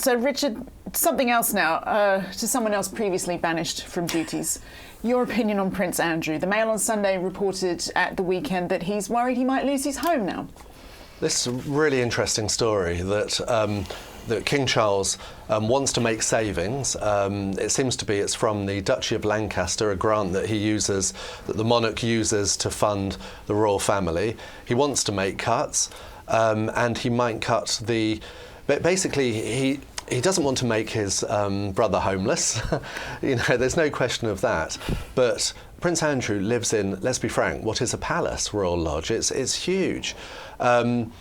So, Richard, something else now, to someone else previously banished from duties. Your opinion on Prince Andrew. The Mail on Sunday reported at the weekend that he's worried he might lose his home now. This is a really interesting story that King Charles wants to make savings. It seems to be it's from the Duchy of Lancaster, a grant that that the monarch uses to fund the royal family. He wants to make cuts, and he might cut but basically he doesn't want to make his brother homeless. There's no question of that. But Prince Andrew lives in, let's be frank, what is a palace, Royal Lodge. It's huge. And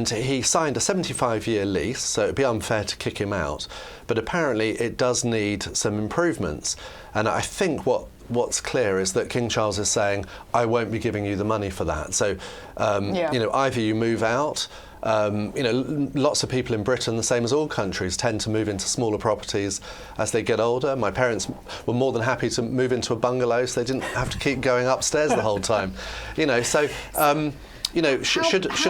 he signed a 75-year lease, so it'd be unfair to kick him out. But apparently it does need some improvements. And I think what's clear is that King Charles is saying, I won't be giving you the money for that. So, either you move out. Lots of people in Britain, the same as all countries, tend to move into smaller properties as they get older. My parents were more than happy to move into a bungalow so they didn't have to keep going upstairs the whole time. Should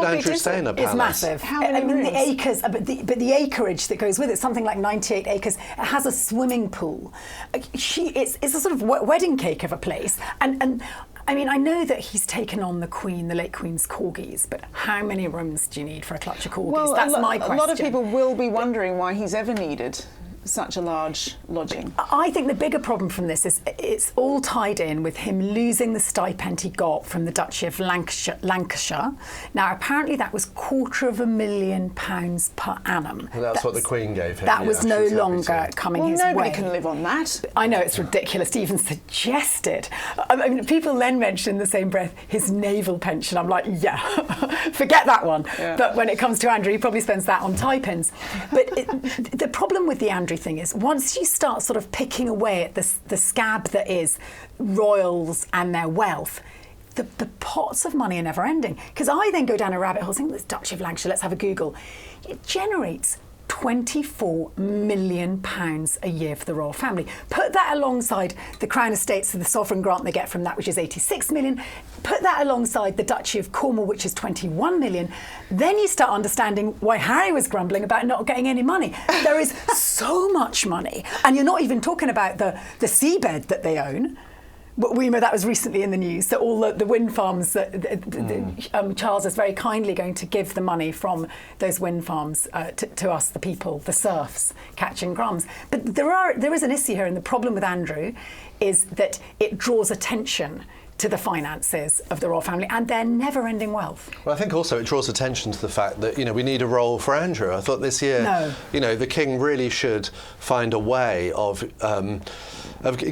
Andrew stay in a palace? It's massive. How many the acres, but the acreage that goes with it, something like 98 acres. It has a swimming pool. It's a sort of wedding cake of a place. And I mean, I know that he's taken on the late Queen's corgis, but how many rooms do you need for a clutch of corgis? Well, that's my question. A lot of people will be wondering why he's ever needed such a large lodging. I think the bigger problem from this is it's all tied in with him losing the stipend he got from the Duchy of Lancashire. Now, apparently that was £250,000 per annum. Well, that's what the Queen gave him. That was no longer coming his way. Well, nobody can live on that. I know, it's ridiculous to even suggest it. I mean, people then mention in the same breath his naval pension. I'm like, yeah, forget that one. Yeah. But when it comes to Andrew, he probably spends that on tie pins. But the problem with the Andrew thing is once you start sort of picking away at the scab that is royals and their wealth, the pots of money are never ending. Because I then go down a rabbit hole saying, this Duchy of Lancashire, let's have a Google. It generates £24 million a year for the royal family. Put that alongside the Crown Estates and the sovereign grant they get from that, which is 86 million. Put that alongside the Duchy of Cornwall, which is 21 million. Then you start understanding why Harry was grumbling about not getting any money. There is so much money. And you're not even talking about the seabed that they own. We know that was recently in the news, that all the wind farms, Charles is very kindly going to give the money from those wind farms to us, the people, the serfs, catching crumbs. But there is an issue here, and the problem with Andrew is that it draws attention to the finances of the royal family and their never-ending wealth. Well, I think also it draws attention to the fact that, we need a role for Andrew. I thought this year, the King really should find a way of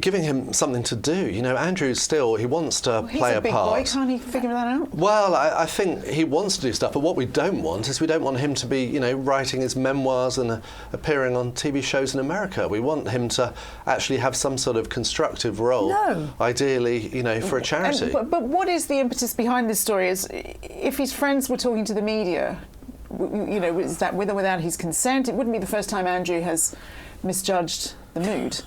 giving him something to do. Andrew he wants to play a part. He's a big boy, can't he figure that out? Well, I think he wants to do stuff, but what we don't want is we don't want him to be, writing his memoirs and appearing on TV shows in America. We want him to actually have some sort of constructive role, ideally, for a charity. But what is the impetus behind this story? Is if his friends were talking to the media, is that with or without his consent? It wouldn't be the first time Andrew has misjudged the mood.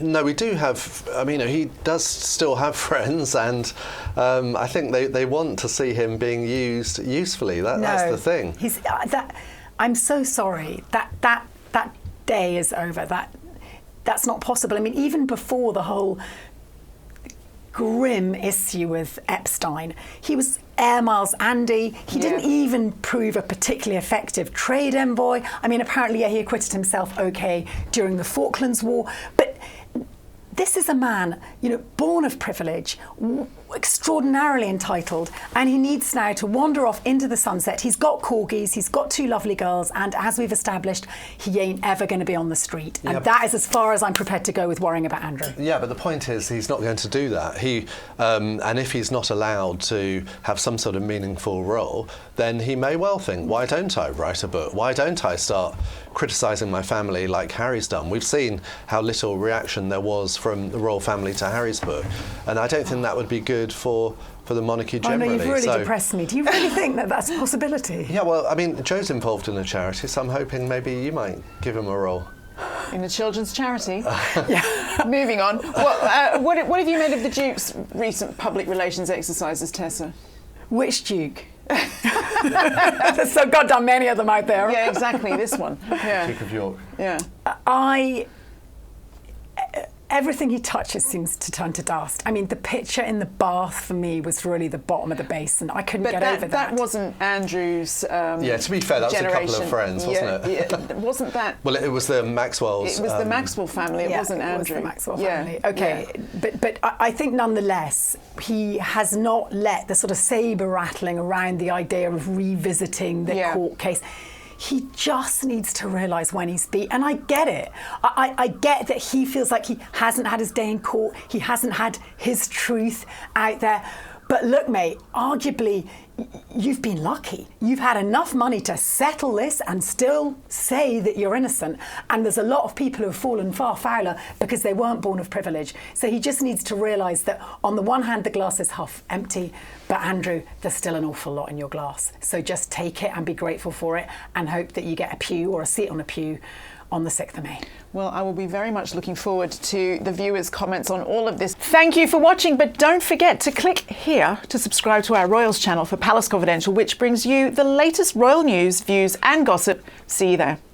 No, we do have. He does still have friends, and I think they want to see him being used usefully. That's the thing. I'm so sorry that day is over. That's not possible. Even before the whole grim issue with Epstein, he was Air Miles Andy. He didn't even prove a particularly effective trade envoy. Apparently, he acquitted himself okay during the Falklands War. But this is a man, born of privilege, extraordinarily entitled, and he needs now to wander off into the sunset. He's got corgis, he's got two lovely girls, and as we've established, he ain't ever going to be on the street. And that is as far as I'm prepared to go with worrying about Andrew. Yeah, but the point is he's not going to do that. And if he's not allowed to have some sort of meaningful role, then he may well think, why don't I write a book? Why don't I start criticising my family like Harry's done? We've seen how little reaction there was from the royal family to Harry's book, and I don't think that would be good for the monarchy generally. Oh no, you've really depressed me. Do you really think that that's a possibility? Yeah, well, Joe's involved in a charity, so I'm hoping maybe you might give him a role. In a children's charity? Yeah. Moving on. What have you made of the Duke's recent public relations exercises, Tessa? Which Duke? There's so goddamn many of them out there. Yeah, exactly, this one. Yeah. Duke of York. Yeah. Everything he touches seems to turn to dust. I mean, the picture in the bath for me was really the bottom of the basin. I couldn't get over that. That wasn't Andrew's yeah, to be fair, that was a couple of friends, wasn't it? Yeah, wasn't that... Well, it was the Maxwells. It was the Maxwell family, it wasn't Andrew. It was the Maxwell family. Okay, yeah. But I think nonetheless, he has not let the sort of sabre rattling around the idea of revisiting the court case. He just needs to realise when he's beat. And I get it. I get that he feels like he hasn't had his day in court. He hasn't had his truth out there. But look, mate, arguably, you've been lucky. You've had enough money to settle this and still say that you're innocent. And there's a lot of people who have fallen far fouler because they weren't born of privilege. So he just needs to realise that on the one hand, the glass is half empty, but Andrew, there's still an awful lot in your glass. So just take it and be grateful for it and hope that you get a pew or a seat on a pew on the 6th of May. Well, I will be very much looking forward to the viewers' comments on all of this. Thank you for watching, but don't forget to click here to subscribe to our Royals channel for Palace Confidential, which brings you the latest royal news, views and gossip. See you there.